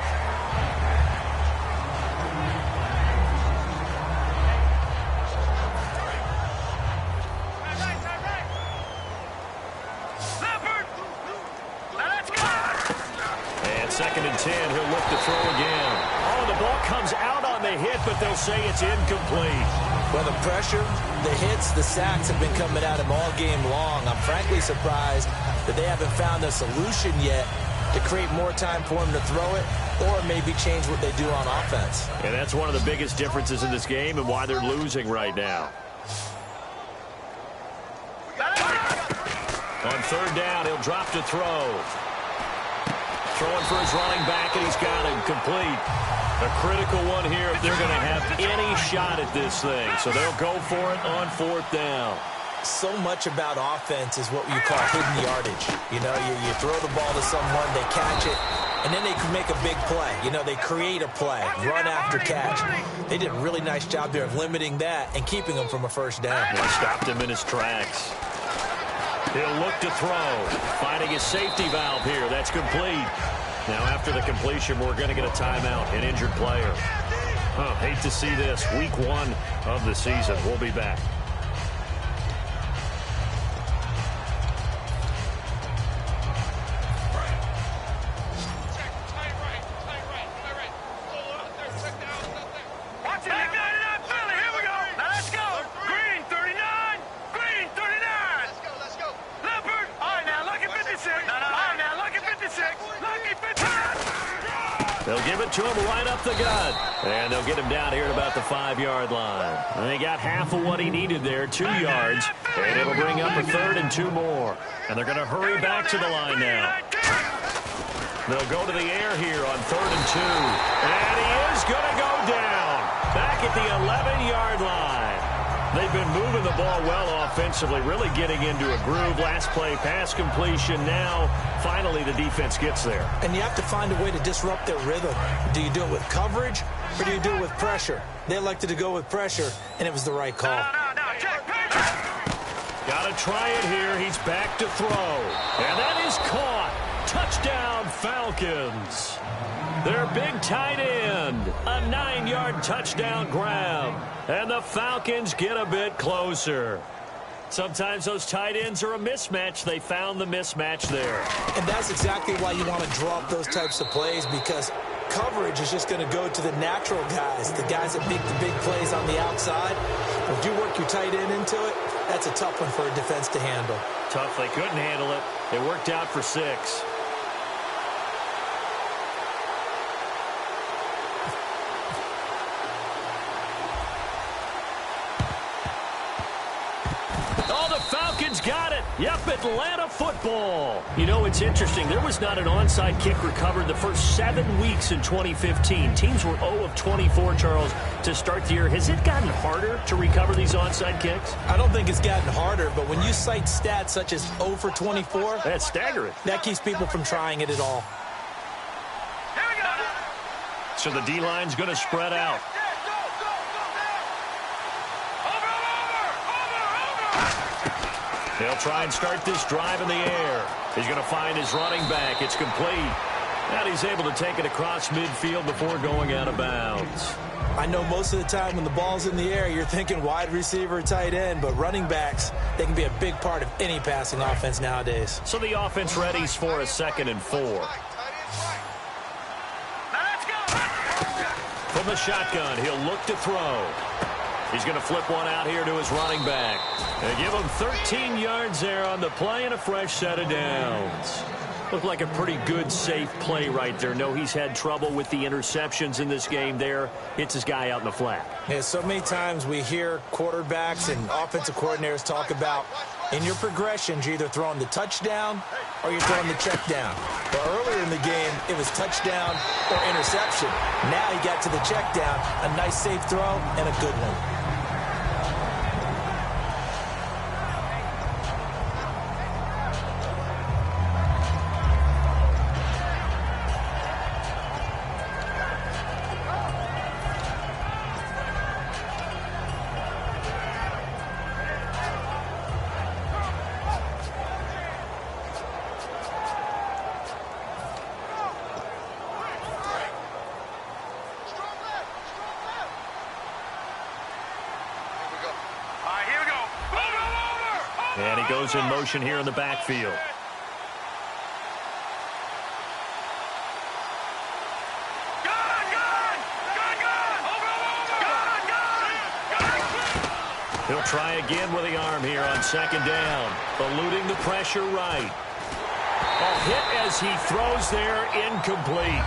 And 2nd and 10, he'll look to throw again. Oh, the ball comes out on the hit, but they'll say it's incomplete. Well, the pressure, the hits, the sacks have been coming at him all game long. I'm frankly surprised that they haven't found a solution yet to create more time for him to throw it or maybe change what they do on offense. And that's one of the biggest differences in this game and why they're losing right now. On 3rd down, he'll drop to throw. Throwing for his running back, and he's got him complete. A critical one here if they're going to have any shot at this thing. So they'll go for it on 4th down. So much about offense is what you call hidden yardage. You know, you throw the ball to someone, they catch it, And then they can make a big play. You know, they create a play, run after catch. They did a really nice job there of limiting that and keeping him from a first down. They stopped him in his tracks. He'll look to throw. Finding his safety valve here. That's complete. Now, after the completion, we're going to get a timeout, an injured player. Hate to see this. Week 1 of the season. We'll be back. They'll give it to him right up the gut. And they'll get him down here at about the 5-yard line. And they got half of what he needed there, 2 yards. And it'll bring up a 3rd and 2 more. And they're going to hurry back to the line now. They'll go to the air here on 3rd and 2. And he is going to go down. Back at the 11-yard line. They've been moving the ball well offensively, really getting into a groove. Last play, pass completion. Now, finally, the defense gets there. And you have to find a way to disrupt their rhythm. Do you do it with coverage, or do you do it with pressure? They elected to go with pressure, and it was the right call. Got to try it here. He's back to throw. And that is caught. Touchdown, Falcons. Their big tight end. A 9-yard touchdown grab. And the Falcons get a bit closer. Sometimes those tight ends are a mismatch. They found the mismatch there. And that's exactly why you want to draw up those types of plays, because coverage is just going to go to the natural guys, the guys that make the big plays on the outside. If you work your tight end into it, that's a tough one for a defense to handle. Tough. They couldn't handle it. It worked out for 6. Falcons got it. Yep, Atlanta football. You know, it's interesting. There was not an onside kick recovered the first 7 weeks in 2015. Teams were 0 of 24, Charles, to start the year. Has it gotten harder to recover these onside kicks? I don't think it's gotten harder, but when you cite stats such as 0 for 24, that's staggering. That keeps people from trying it at all. So the D-line's going to spread out. They'll try and start this drive in the air. He's going to find his running back. It's complete. And he's able to take it across midfield before going out of bounds. I know most of the time when the ball's in the air, you're thinking wide receiver, tight end, but running backs, they can be a big part of any passing offense nowadays. So the offense readies for a 2nd and 4. From the shotgun, he'll look to throw. He's going to flip one out here to his running back. They give him 13 yards there on the play and a fresh set of downs. Looked like a pretty good, safe play right there. No, he's had trouble with the interceptions in this game there. Hits his guy out in the flat. Yeah, so many times we hear quarterbacks and offensive coordinators talk about in your progressions, you're either throwing the touchdown or you're throwing the check down. But earlier in the game, it was touchdown or interception. Now he got to the check down, a nice safe throw and a good one. And he goes in motion here in the backfield. He'll try again with the arm here on 2nd down. Eluding the pressure right. A hit as he throws there, incomplete.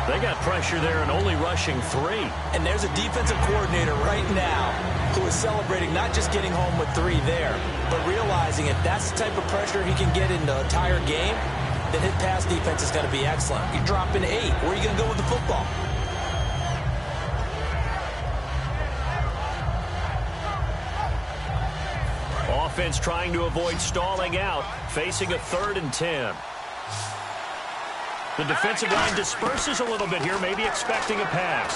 They got pressure there and only rushing 3. And there's a defensive coordinator right now who is celebrating not just getting home with 3 there, but realizing if that's the type of pressure he can get in the entire game, then his pass defense is going to be excellent. You're dropping 8. Where are you going to go with the football? Offense trying to avoid stalling out, facing a 3rd and 10. The defensive line disperses a little bit here, maybe expecting a pass.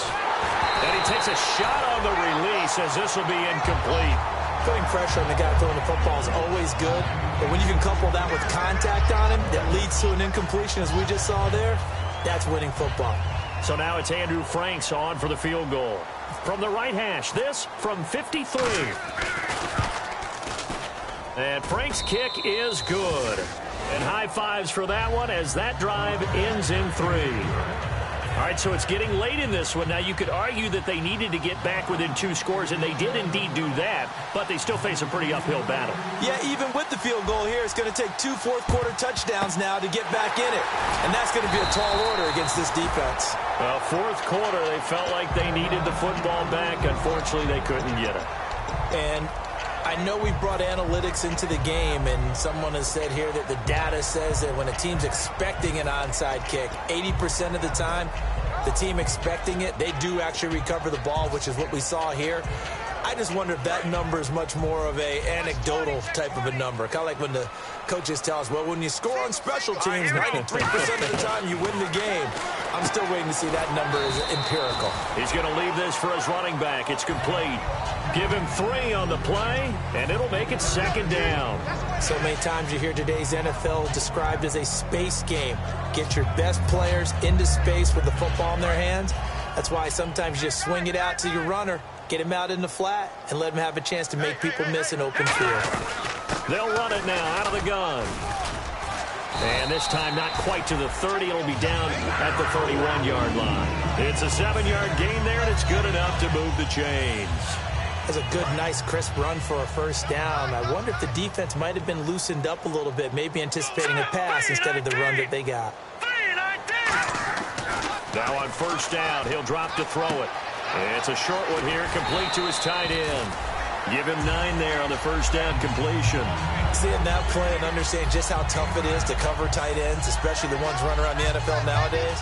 And he takes a shot on the release as this will be incomplete. Putting pressure on the guy throwing the football is always good, but when you can couple that with contact on him that leads to an incompletion, as we just saw there, that's winning football. So now it's Andrew Franks on for the field goal. From the right hash, this from 53. And Frank's kick is good. And high fives for that one as that drive ends in 3. All right, so it's getting late in this one. Now, you could argue that they needed to get back within 2 scores, and they did indeed do that, but they still face a pretty uphill battle. Yeah, even with the field goal here, it's going to take 2 fourth-quarter touchdowns now to get back in it. And that's going to be a tall order against this defense. Well, fourth quarter, they felt like they needed the football back. Unfortunately, they couldn't get it. And I know we brought analytics into the game, and someone has said here that the data says that when a team's expecting an onside kick, 80% of the time, the team expecting it, they do actually recover the ball, which is what we saw here. I just wonder if that number is much more of a anecdotal type of a number. Kind of like when the coaches tell us, well, when you score on special teams, 93% of the time you win the game. I'm still waiting to see that number is empirical. He's going to leave this for his running back. It's complete. Give him 3 on the play, and it'll make it 2nd down. So many times you hear today's NFL described as a space game. Get your best players into space with the football in their hands. That's why sometimes you just swing it out to your runner, get him out in the flat, and let him have a chance to make people miss an open field. They'll run it now out of the gun. And this time not quite to the 30. It'll be down at the 31-yard line. It's a 7-yard gain there, and it's good enough to move the chains. That's a good, nice, crisp run for a first down. I wonder if the defense might have been loosened up a little bit, maybe anticipating a pass instead of the run that they got. Now on first down, he'll drop to throw it. It's a short one here, complete to his tight end. Give him 9 there on the first down completion. Seeing that play and understand just how tough it is to cover tight ends, especially the ones running around the NFL nowadays,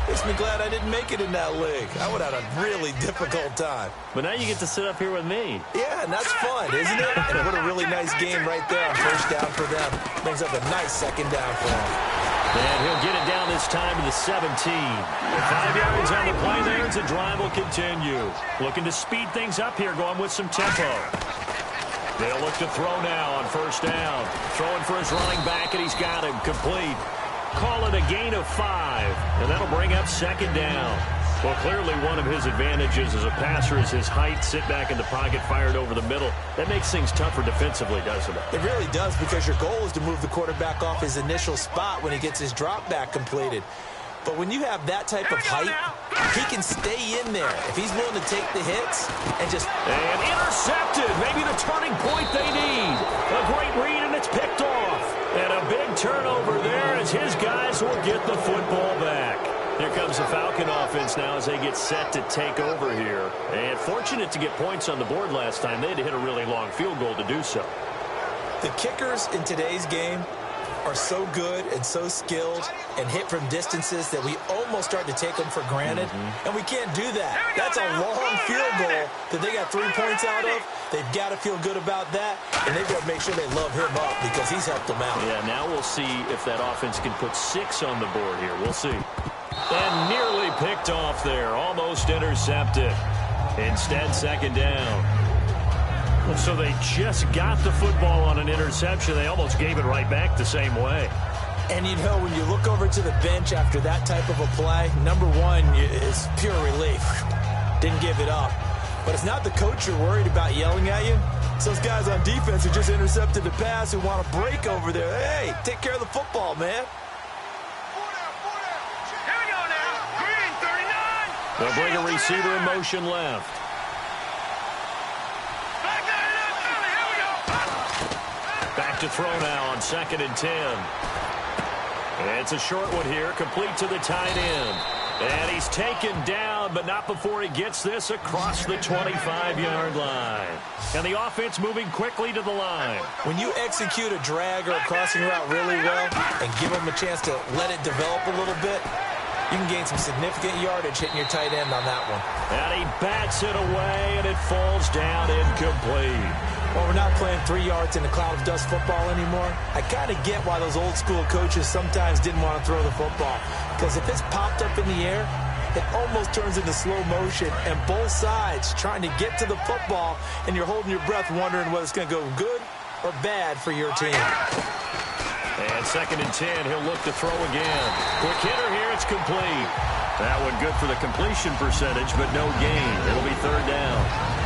makes me glad I didn't make it in that league. I would have had a really difficult time. But now you get to sit up here with me. Yeah, and that's fun, isn't it? And what a really nice game right there on first down for them. Brings up a nice 2nd down for them. And he'll get it down this time to the 17. 5 yards on the play there as the drive will continue. Looking to speed things up here, going with some tempo. They'll look to throw now on first down. Throwing for his running back, and he's got him complete. Call it a gain of 5, and that'll bring up 2nd down. Well, clearly one of his advantages as a passer is his height, sit back in the pocket, fired over the middle. That makes things tougher defensively, doesn't it? It really does, because your goal is to move the quarterback off his initial spot when he gets his drop back completed. But when you have that type of height, he can stay in there if he's willing to take the hits and just... And intercepted. Maybe the turning point they need. A great read, and it's picked off. And a big turnover there as his guys will get the football back. Here comes the Falcon offense now as they get set to take over here. And fortunate to get points on the board last time. They had to hit a really long field goal to do so. The kickers in today's game are so good and so skilled and hit from distances that we almost start to take them for granted. And we can't do that. That's a long field goal that they got 3 points out of. They've got to feel good about that, and they've got to make sure they love him up because he's helped them out. Yeah, now we'll see if that offense can put 6 on the board here. We'll see. And nearly picked off there. Almost intercepted. Instead, 2nd down. So they just got the football on an interception. They almost gave it right back the same way. And, you know, when you look over to the bench after that type of a play, number one is pure relief. Didn't give it up. But it's not the coach you're worried about yelling at you. It's those guys on defense who just intercepted the pass who want to break over there. Hey, take care of the football, man. Here we go now. Green, 39. They'll bring a receiver in motion left. Back to throw now on 2nd and 10. It's a short one here, complete to the tight end. And he's taken down, but not before he gets this across the 25-yard line. And the offense moving quickly to the line. When you execute a drag or a crossing route really well and give them a chance to let it develop a little bit, you can gain some significant yardage hitting your tight end on that one. And he bats it away, and it falls down incomplete. Well, we're not playing 3 yards in a cloud of dust football anymore. I kind of get why those old school coaches sometimes didn't want to throw the football. Because if it's popped up in the air, it almost turns into slow motion, and both sides trying to get to the football, and you're holding your breath wondering whether it's going to go good or bad for your team. And 2nd and 10, he'll look to throw again. Quick hitter here, it's complete. That one good for the completion percentage, but no gain. It'll be 3rd down.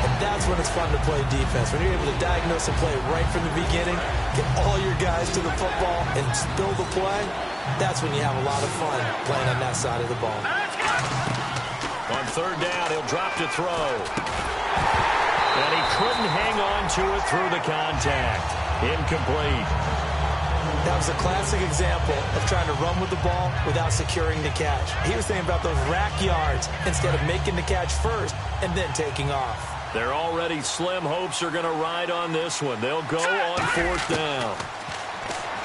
And that's when it's fun to play defense. When you're able to diagnose a play right from the beginning, get all your guys to the football, and spill the play, that's when you have a lot of fun playing on that side of the ball. On 3rd down, he'll drop to throw. And he couldn't hang on to it through the contact. Incomplete. That was a classic example of trying to run with the ball without securing the catch. He was thinking about those rack yards instead of making the catch first and then taking off. Their already slim hopes are going to ride on this one. They'll go on 4th down.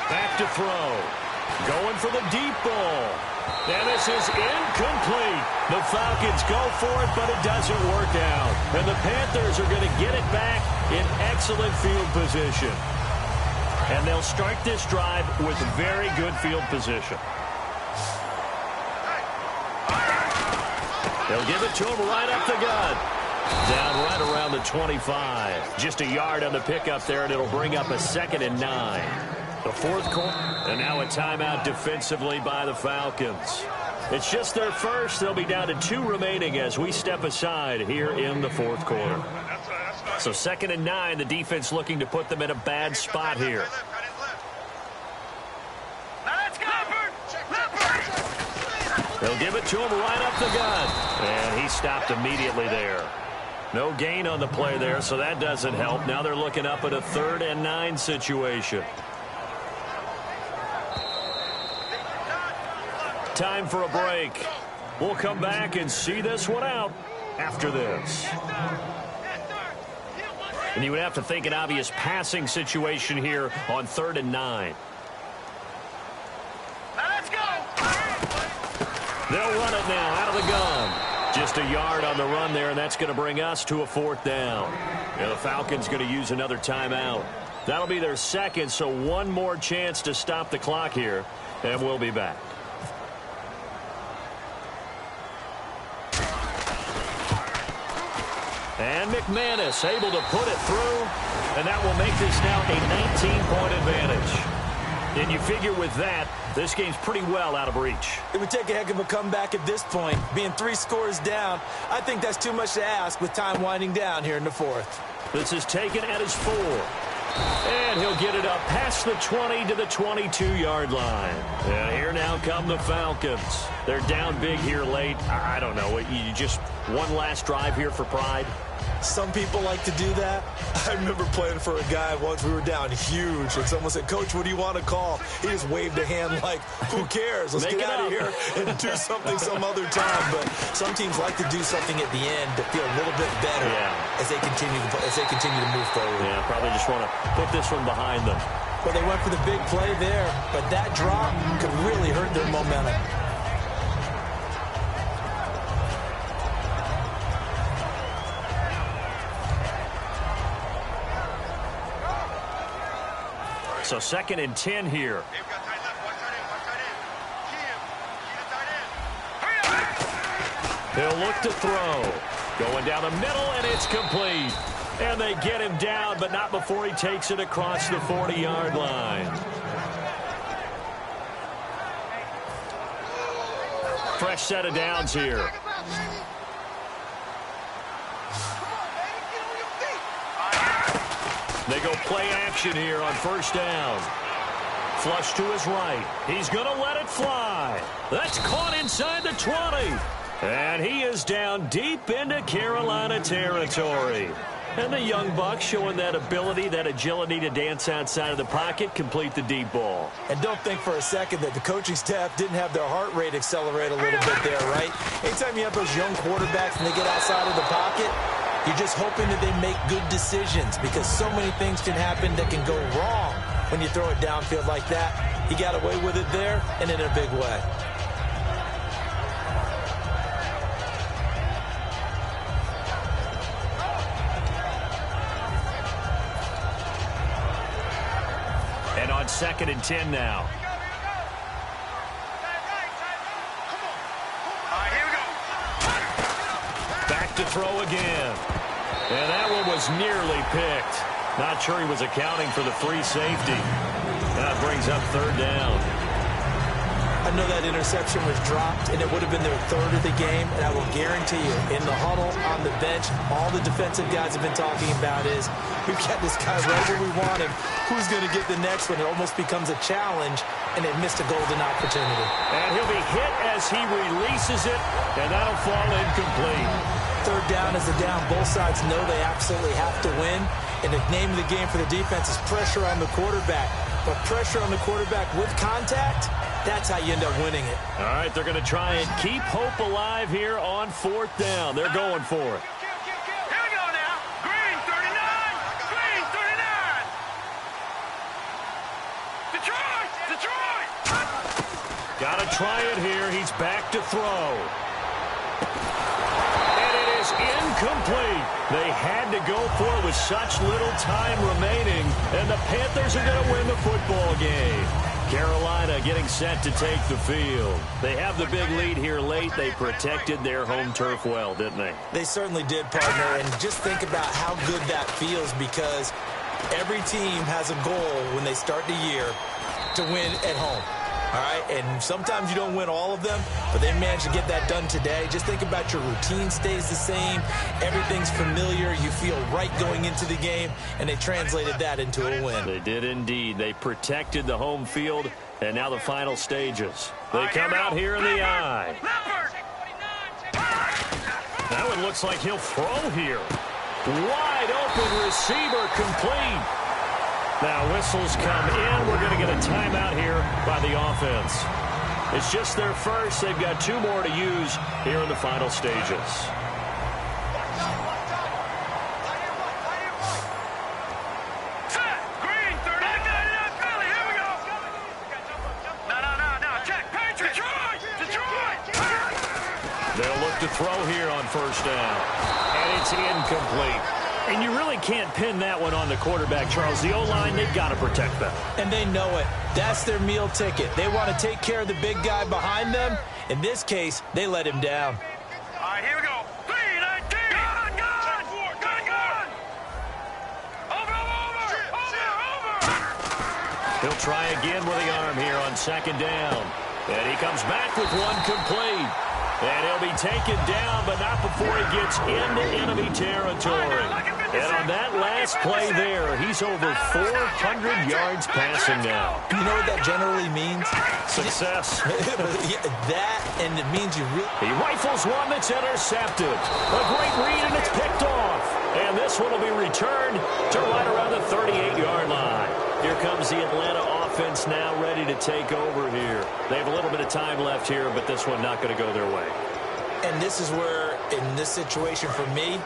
Back to throw. Going for the deep ball. And this is incomplete. The Falcons go for it, but it doesn't work out. And the Panthers are going to get it back in excellent field position. And they'll start this drive with very good field position. They'll give it to him right up the gut. Down right around the 25. Just a yard on the pickup there, and it'll bring up a 2nd and 9. The 4th quarter, and now a timeout defensively by the Falcons. It's just their first. They'll be down to 2 remaining as we step aside here in the 4th quarter. So 2nd and 9, the defense looking to put them in a bad spot here. They'll give it to him right up the gut. And he stopped immediately there. No gain on the play there, so that doesn't help. Now they're looking up at a 3rd and 9 situation. Time for a break. We'll come back and see this one out after this. And you would have to think an obvious passing situation here on 3rd and 9. They'll run it now out of the gun. Just a yard on the run there, and that's going to bring us to a 4th down. And the Falcons going to use another timeout. That'll be their 2nd, so one more chance to stop the clock here, and we'll be back. And McManus able to put it through, and that will make this now a 19-point advantage. And you figure with that, this game's pretty well out of reach. It would take a heck of a comeback at this point. Being 3 scores down, I think that's too much to ask with time winding down here in the 4th. This is taken at his 4. And he'll get it up past the 20 to the 22-yard line. And here now come the Falcons. They're down big here late. I don't know. You just one last drive here for pride? Some people like to do that. I remember playing for a guy once. We were down huge, and someone said, "Coach, what do you want to call?" He just waved a hand like, "Who cares? Let's get out of here and do something some other time." But some teams like to do something at the end to feel a little bit better as they continue to move forward. Yeah, probably just want to put this one behind them. Well, they went for the big play there, but that drop could really hurt their momentum. So 2nd and 10 here. He'll look to throw. Going down the middle, and it's complete. And they get him down, but not before he takes it across the 40-yard line. Fresh set of downs here. They go play action here on 1st down. Flush to his right. He's going to let it fly. That's caught inside the 20. And he is down deep into Carolina territory. And the young buck showing that ability, that agility to dance outside of the pocket, complete the deep ball. And don't think for a second that the coaching staff didn't have their heart rate accelerate a little bit there, right? Anytime you have those young quarterbacks and they get outside of the pocket, you're just hoping that they make good decisions because so many things can happen that can go wrong when you throw it downfield like that. He got away with it there and in a big way. 2nd and 10 now. Back to throw again. And that one was nearly picked. Not sure he was accounting for the free safety. That brings up 3rd down. I know that interception was dropped, and it would have been their 3rd of the game, and I will guarantee you, in the huddle, on the bench, all the defensive guys have been talking about is, we've got this guy right where we want him. Who's going to get the next one? It almost becomes a challenge, and they missed a golden opportunity. And he'll be hit as he releases it, and that'll fall incomplete. 3rd down is the down. Both sides know they absolutely have to win, and the name of the game for the defense is pressure on the quarterback. But pressure on the quarterback with contact, that's how you end up winning it. All right, they're going to try and keep hope alive here on 4th down. They're going for it. Here we go now. Green 39. Green 39. Detroit. Got to try it here. He's back to throw. And it is incomplete. They had to go for it with such little time remaining, and the Panthers are going to win the football game. Carolina getting set to take the field. They have the big lead here late. They protected their home turf well, didn't they? They certainly did, partner, and just think about how good that feels, because every team has a goal when they start the year to win at home. All right, and sometimes you don't win all of them, but they managed to get that done today. Just think about your routine stays the same. Everything's familiar. You feel right going into the game, and they translated that into a win. They did indeed. They protected the home field, and now the final stages. They come out here in the eye. That one looks like he'll throw here. Wide open receiver complete. Now whistles come in. We're going to get a timeout here by the offense. It's just their first. They've got 2 more to use here in the final stages. Green 30. Philly, here we go. No. Check. Detroit. They'll look to throw here on 1st down. And it's incomplete. And you really can't pin that one on the quarterback, Charles. The O-line, they've got to protect that. And they know it. That's their meal ticket. They want to take care of the big guy behind them. In this case, they let him down. All right, here we go. 3-19. Gun. Over. He'll try again with the arm here on 2nd down. And he comes back with one complete. And he'll be taken down, but not before he gets into enemy territory. And on that last play there, he's over 400 yards passing now. You know what that generally means? Success. That, and it means you really... He rifles one that's intercepted. A great read, and it's picked off. And this one will be returned to right around the 38-yard line. Here comes the Atlanta offense now ready to take over here. They have a little bit of time left here, but this one not going to go their way. And this is where, in this situation for me,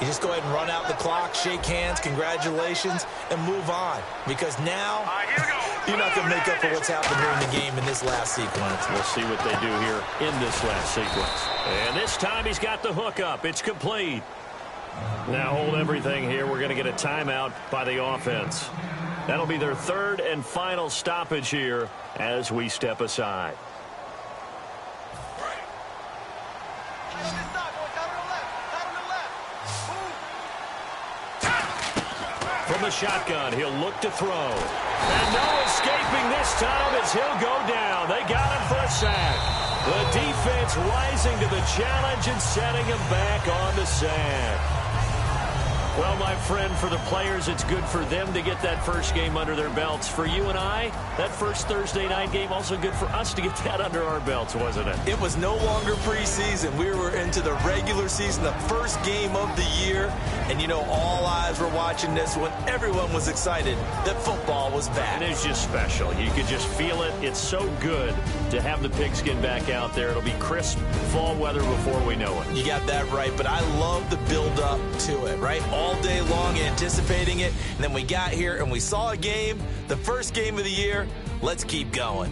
you just go ahead and run out the clock, shake hands, congratulations, and move on. Because now, you're not going to make up for what's happened during the game in this last sequence. We'll see what they do here in this last sequence. And this time he's got the hook up. It's complete. Now hold everything here. We're going to get a timeout by the offense. That'll be their 3rd and final stoppage here as we step aside. From the shotgun, he'll look to throw. And no escaping this time as he'll go down. They got him for a sack. The defense rising to the challenge and setting him back on the sack. Well, my friend, for the players, it's good for them to get that first game under their belts. For you and I, that first Thursday night game, also good for us to get that under our belts, wasn't it? It was no longer preseason. We were into the regular season, the first game of the year. And, you know, all eyes were watching this when everyone was excited that football was back. And it's just special. You could just feel it. It's so good to have the pigskin back out there. It'll be crisp fall weather before we know it. You got that right, but I love the build-up to it, right? All day long anticipating it, and then we got here and we saw a game, the first game of the year. Let's keep going.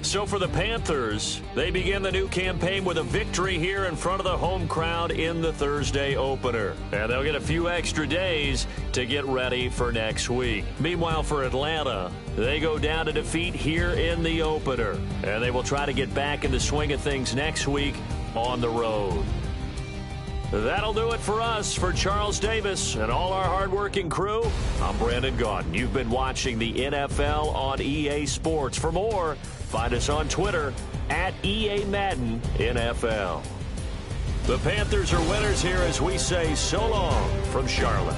So for the Panthers, they begin the new campaign with a victory here in front of the home crowd in the Thursday opener. And they'll get a few extra days to get ready for next week. Meanwhile, for Atlanta, they go down to defeat here in the opener. And they will try to get back in the swing of things next week on the road. That'll do it for us. For Charles Davis and all our hardworking crew, I'm Brandon Gaudin. You've been watching the NFL on EA Sports. For more, find us on Twitter at EA Madden NFL. The Panthers are winners here as we say so long from Charlotte.